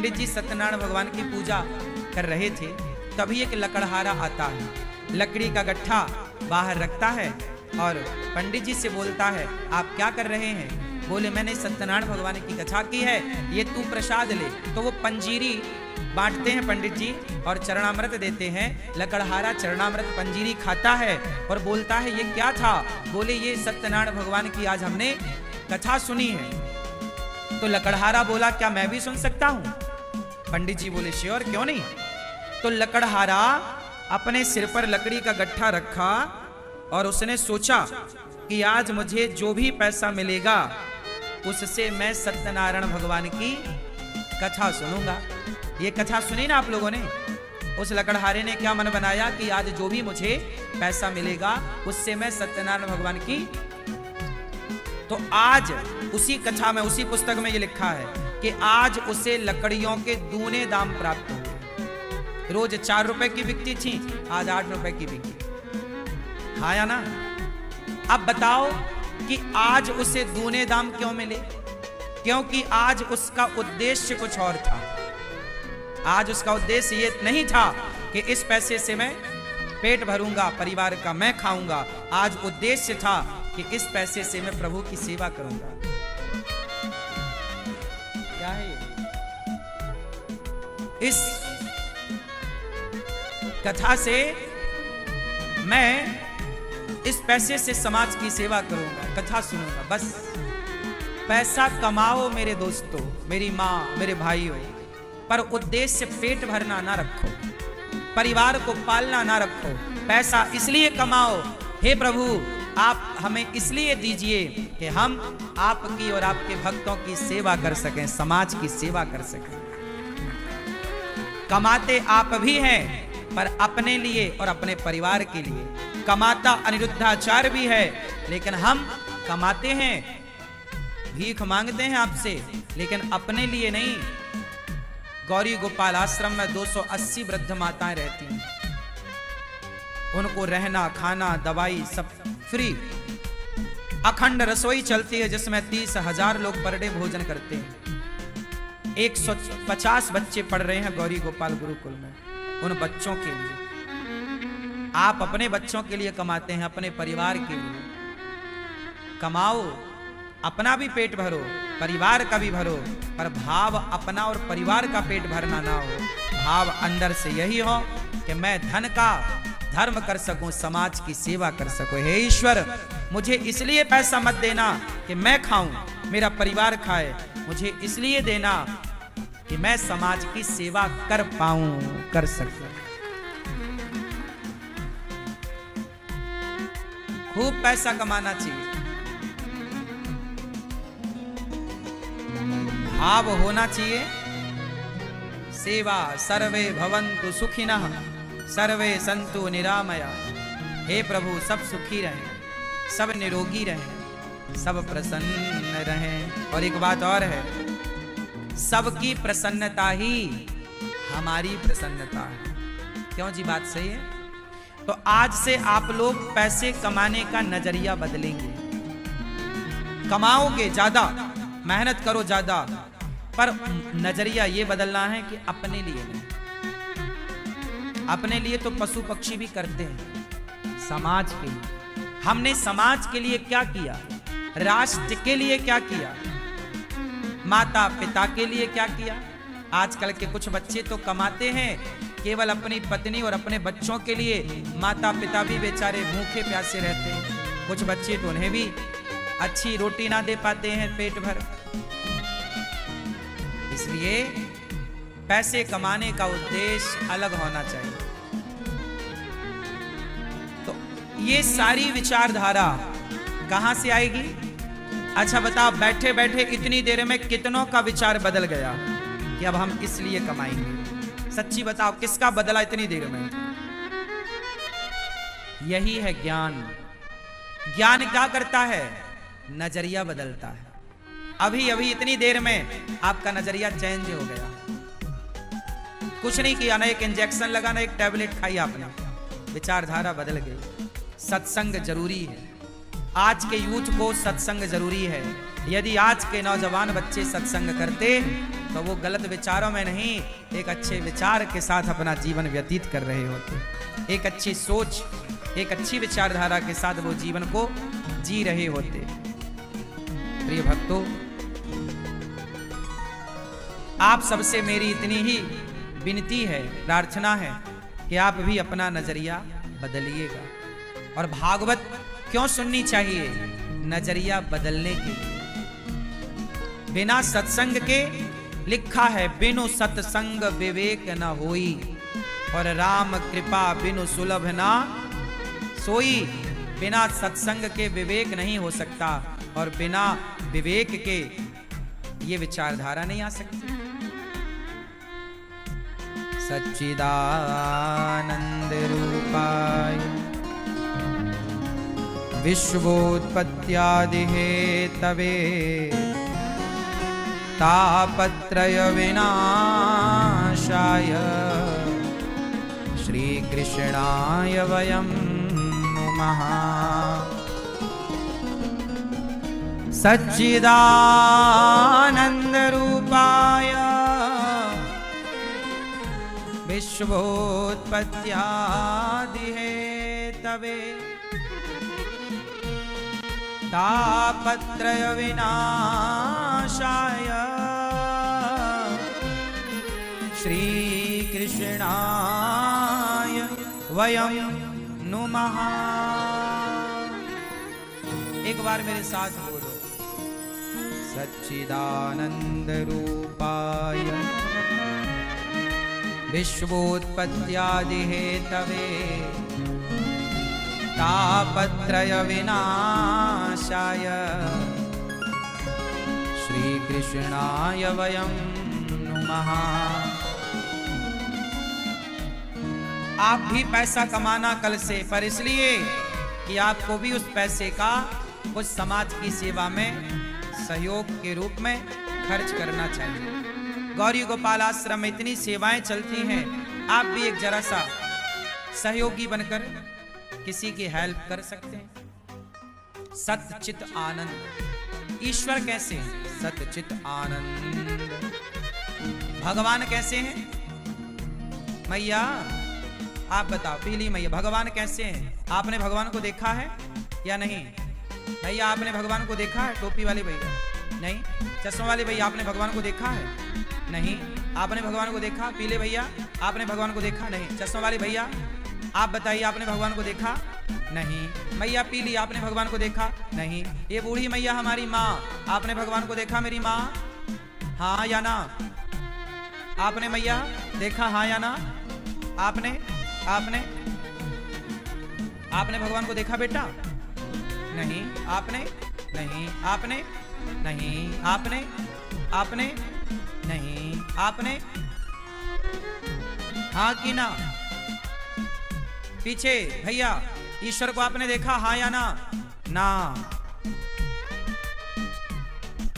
पंडित जी सत्यनारायण भगवान की पूजा कर रहे थे, तभी एक लकड़हारा आता है, लकड़ी का गट्ठा बाहर रखता है और पंडित जी से बोलता है, आप क्या कर रहे हैं? बोले, मैंने सत्यनारायण भगवान की कथा की है, ये तू प्रसाद ले। तो वो पंजीरी बांटते हैं पंडित जी और चरणामृत देते हैं। लकड़हारा चरणामृत पंजीरी खाता है और बोलता है, ये क्या था? बोले, ये सत्यनारायण भगवान की आज हमने कथा सुनी है। तो लकड़हारा बोला, क्या मैं भी सुन सकता हूं? पंडित जी बोले, श्योर, क्यों नहीं। तो लकड़हारा अपने सिर पर लकड़ी का गट्ठा रखा और उसने सोचा कि आज मुझे जो भी पैसा मिलेगा उससे मैं सत्यनारायण भगवान की कथा सुनूंगा। ये कथा सुनी ना आप लोगों ने? उस लकड़हारे ने क्या मन बनाया कि आज जो भी मुझे पैसा मिलेगा उससे मैं सत्यनारायण भगवान की। तो आज उसी कथा में, उसी पुस्तक में ये लिखा है कि आज उसे लकड़ियों के दूने दाम प्राप्त हुए। रोज 4 रुपए की बिकती थी, आज 8 रुपए की बिकी। हाँ या ना? अब बताओ कि आज उसे दूने दाम क्यों मिले? क्योंकि आज उसका उद्देश्य कुछ और था। आज उसका उद्देश्य ये नहीं था कि इस पैसे से मैं पेट भरूंगा, परिवार का मैं खाऊंगा। आज उद्देश्य था कि इस पैसे से मैं प्रभु की सेवा करूंगा। क्या है ये? इस कथा से मैं इस पैसे से समाज की सेवा करूंगा, कथा सुनूंगा। बस पैसा कमाओ मेरे दोस्तों, मेरी माँ, मेरे भाइयों, पर उद्देश्य पेट भरना ना रखो, परिवार को पालना ना रखो। पैसा इसलिए कमाओ, हे प्रभु आप हमें इसलिए दीजिए कि हम आपकी और आपके भक्तों की सेवा कर सकें, समाज की सेवा कर सकें। कमाते आप भी हैं, पर अपने लिए और अपने परिवार के लिए। कमाता अनिरुद्धाचार्य भी है, लेकिन हम कमाते हैं, भीख मांगते हैं आपसे, लेकिन अपने लिए नहीं। गौरी गोपाल आश्रम में 280 वृद्ध माताएं रहती हैं, उनको रहना, खाना, दवाई सब फ्री। अखंड रसोई चलती है जिसमें 30,000 लोग पर डे भोजन करते हैं। 150 बच्चे पढ़ रहे हैं गौरी गोपाल गुरुकुल में। उन बच्चों के लिए आप अपने बच्चों के लिए कमाते हैं, अपने परिवार के लिए कमाओ, अपना भी पेट भरो, परिवार का भी भरो, पर भाव अपना और परिवार का पेट भरना ना हो। भाव अंदर से यही हो कि मैं धन का धर्म कर सकूं, समाज की सेवा कर सकूं। हे ईश्वर, मुझे इसलिए पैसा मत देना कि मैं खाऊं, मेरा परिवार खाए, मुझे इसलिए देना कि मैं समाज की सेवा कर पाऊं, कर सकूं। खूब पैसा कमाना चाहिए, भाव होना चाहिए सेवा। सर्वे भवन्तु सुखिनः, सर्वे सन्तु निरामया। हे प्रभु, सब सुखी रहें, सब निरोगी रहें, सब प्रसन्न रहें। और एक बात और है, सबकी प्रसन्नता ही हमारी प्रसन्नता है। क्यों जी? बात सही है। तो आज से आप लोग पैसे कमाने का नजरिया बदलेंगे। कमाओगे ज्यादा, मेहनत करो ज्यादा, पर नजरिया ये बदलना है कि अपने लिए नहीं। अपने लिए तो पशु पक्षी भी करते हैं, समाज के लिए। हमने समाज के लिए क्या किया? राष्ट्र के लिए क्या किया? माता पिता के लिए क्या किया? आजकल के कुछ बच्चे तो कमाते हैं केवल अपनी पत्नी और अपने बच्चों के लिए, माता पिता भी बेचारे भूखे प्यासे रहते हैं। कुछ बच्चे तो उन्हें भी अच्छी रोटी ना दे पाते हैं पेट भर। इसलिए पैसे कमाने का उद्देश्य अलग होना चाहिए। तो ये सारी विचारधारा कहां से आएगी? अच्छा बताओ, बैठे बैठे इतनी देर में कितनों का विचार बदल गया कि अब हम इसलिए कमाएंगे? सच्ची बताओ, किसका बदला इतनी देर में? यही है ज्ञान। ज्ञान क्या करता है? नजरिया बदलता है। अभी अभी इतनी देर में आपका नजरिया चेंज हो गया। कुछ नहीं किया, ना एक इंजेक्शन लगा, ना एक टैबलेट खाई आपने, विचारधारा बदल गई। सत्संग जरूरी है। आज के यूथ को सत्संग जरूरी है। यदि आज के नौजवान बच्चे सत्संग करते तो वो गलत विचारों में नहीं, एक अच्छे विचार के साथ अपना जीवन व्यतीत कर रहे होते, एक अच्छी सोच, एक अच्छी विचारधारा के साथ वो जीवन को जी रहे होते। प्रिय भक्तों, आप सबसे मेरी इतनी ही विनती है, प्रार्थना है कि आप भी अपना नजरिया बदलिएगा। और भागवत क्यों सुननी चाहिए? नजरिया बदलने के लिए। बिना सत्संग के लिखा है, बिनु सत्संग विवेक न होई, और राम कृपा बिनु सुलभ ना सोई। बिना सत्संग के विवेक नहीं हो सकता, और बिना विवेक के ये विचारधारा नहीं आ सकती। सच्चिदानंद रूपाय विश्वोत्पत्त्यादि हेतवे तापत्रय विनाशाय श्री कृष्णाय वयं नुमः। सच्चिदानंद रूपाय विश्वोत्पत्त्यादि हेतवे तापत्रय विनाशाय श्री कृष्णाय वयं नुमः। एक बार मेरे साथ बोलो, सच्चिदानंद रूपाय विश्वोत्पत्त्यादि हेतवे तापत्रय विनाशाय श्री कृष्णाय वयं नुमः। आप भी पैसा कमाना कल से, पर इसलिए कि आपको भी उस पैसे का कुछ समाज की सेवा में सहयोग के रूप में खर्च करना चाहिए। गौरी गोपाल आश्रम में इतनी सेवाएं चलती हैं, आप भी एक जरा सा सहयोगी बनकर किसी की हेल्प कर सकते हैं। सतचित आनंद, ईश्वर कैसे हैं? सतचित आनंद। भगवान कैसे हैं? मैया आप बताओ, पीली मैया, भगवान कैसे हैं? आपने भगवान को देखा है या नहीं? भैया आपने भगवान को देखा है? टोपी वाले भैया नहीं, चश्मा वाले भैया आपने भगवान को देखा है? नहीं। आपने भगवान को देखा? पीले भैया आपने भगवान को देखा? नहीं। चश्मा वाले भैया आप बताइए, आपने भगवान को देखा? नहीं। मैया पीली आपने भगवान को देखा? नहीं। ये बूढ़ी मैया हमारी माँ, आपने भगवान को देखा मेरी माँ? हाँ या ना? आपने मैया देखा? हाँ या ना? आपने आपने आपने भगवान को देखा बेटा? नहीं। आपने नहीं। आपने नहीं। आपने आपने नहीं। आपने हाँ कि ना? पीछे भैया, ईश्वर को आपने देखा? हाँ या ना? ना।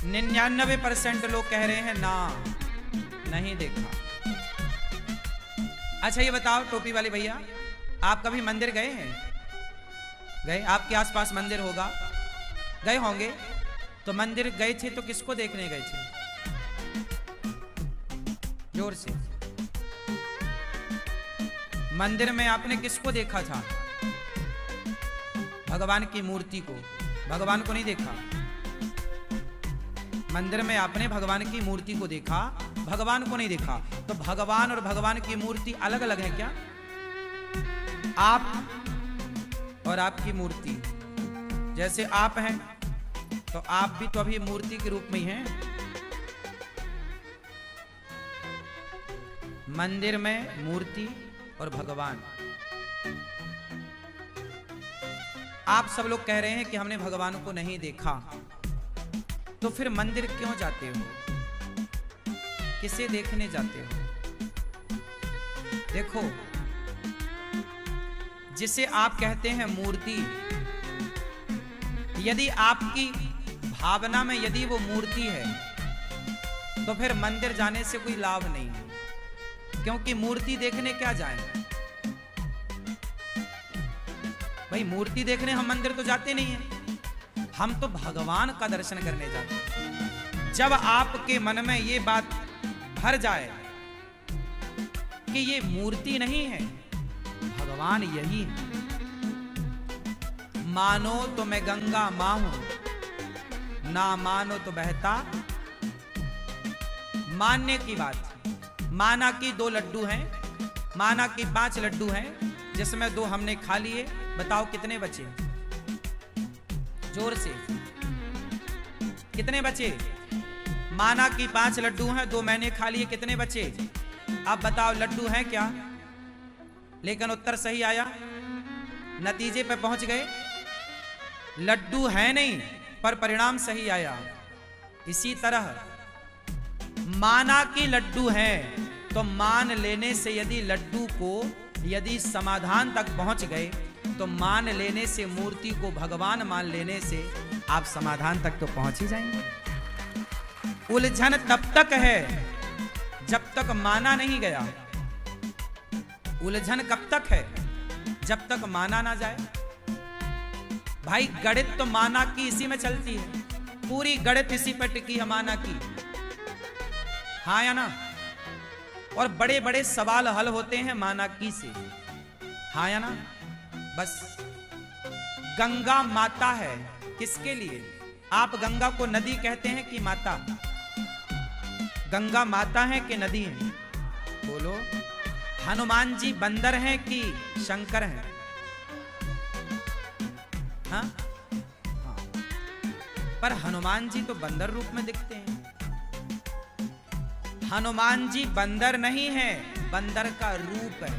99% लोग कह रहे हैं ना, नहीं देखा। अच्छा ये बताओ टोपी वाले भैया, आप कभी मंदिर गए हैं? गए? आपके आसपास मंदिर होगा, गए होंगे। तो मंदिर गए थे तो किसको देखने गए थे? जोर से। मंदिर में आपने किसको देखा था? भगवान की मूर्ति को। भगवान को नहीं देखा। मंदिर में आपने भगवान की मूर्ति को देखा, भगवान को नहीं देखा। तो भगवान और भगवान की मूर्ति अलग अलग है क्या? आप और आपकी मूर्ति, जैसे आप हैं तो आप भी तो अभी मूर्ति के रूप में ही हैं। मंदिर में मूर्ति और भगवान। आप सब लोग कह रहे हैं कि हमने भगवान को नहीं देखा, तो फिर मंदिर क्यों जाते हो? किसे देखने जाते हो? देखो, जिसे आप कहते हैं मूर्ति, यदि आपकी भावना में यदि वो मूर्ति है तो फिर मंदिर जाने से कोई लाभ नहीं है, क्योंकि मूर्ति देखने क्या जाएं? भाई मूर्ति देखने हम मंदिर तो जाते नहीं हैं, हम तो भगवान का दर्शन करने जाते हैं। जब आपके मन में ये बात भर जाए कि ये मूर्ति नहीं है, भगवान यही है। मानो तो मैं गंगा मां हूं, ना मानो तो बहता। मानने की बात, माना कि 2 लड्डू हैं, माना कि 5 लड्डू हैं, जिसमें 2 हमने खा लिए, बताओ कितने बचे? जोर से, कितने बचे? माना कि 5 लड्डू हैं, 2 मैंने खा लिए, कितने बचे? अब बताओ लड्डू हैं क्या? लेकिन उत्तर सही आया, नतीजे पे पहुंच गए। लड्डू है नहीं, पर परिणाम सही आया। इसी तरह माना कि लड्डू हैं, तो मान लेने से यदि लड्डू को यदि समाधान तक पहुंच गए, तो मान लेने से, मूर्ति को भगवान मान लेने से आप समाधान तक तो पहुंच ही जाएंगे। उलझन तब तक है जब तक माना नहीं गया। उलझन कब तक है? जब तक माना ना जाए। भाई गणित तो माना की इसी में चलती है, पूरी गणित इसी पर टिकी है, माना की। हाँ या ना? और बड़े बड़े सवाल हल होते हैं माना की से। हाँ या ना? बस गंगा माता है किसके लिए? आप गंगा को नदी कहते हैं कि माता? गंगा माता है कि नदी है? बोलो। हनुमान जी बंदर हैं कि शंकर हैं? हाँ? हाँ। पर हनुमान जी तो बंदर रूप में दिखते हैं। हनुमान जी बंदर नहीं है, बंदर का रूप है।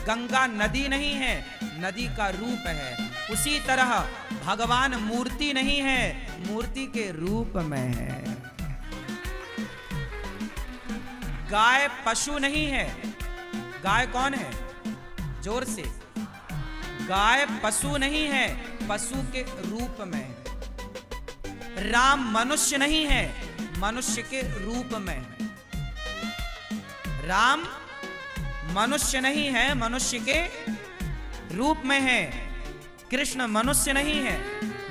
गंगा नदी नहीं है, नदी का रूप है। उसी तरह भगवान मूर्ति नहीं है, मूर्ति के रूप में है। गाय पशु नहीं है। गाय कौन है? जोर से। गाय पशु नहीं है, पशु के रूप में है। राम मनुष्य नहीं है, मनुष्य के रूप में है। राम मनुष्य नहीं है, मनुष्य के रूप में है। कृष्ण मनुष्य नहीं है,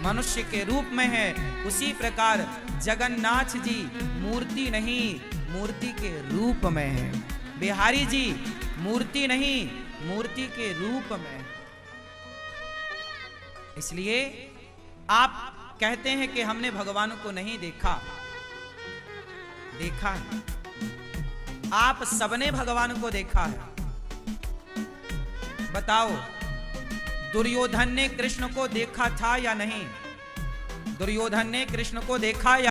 मनुष्य के रूप में है। उसी प्रकार जगन्नाथ जी मूर्ति नहीं, मूर्ति के रूप में है। बिहारी जी मूर्ति नहीं, मूर्ति के रूप में। इसलिए आप कहते हैं कि हमने भगवान को नहीं देखा। देखा है, आप सबने भगवान को देखा है। बताओ, दुर्योधन ने कृष्ण को देखा था या नहीं? दुर्योधन ने कृष्ण को देखा या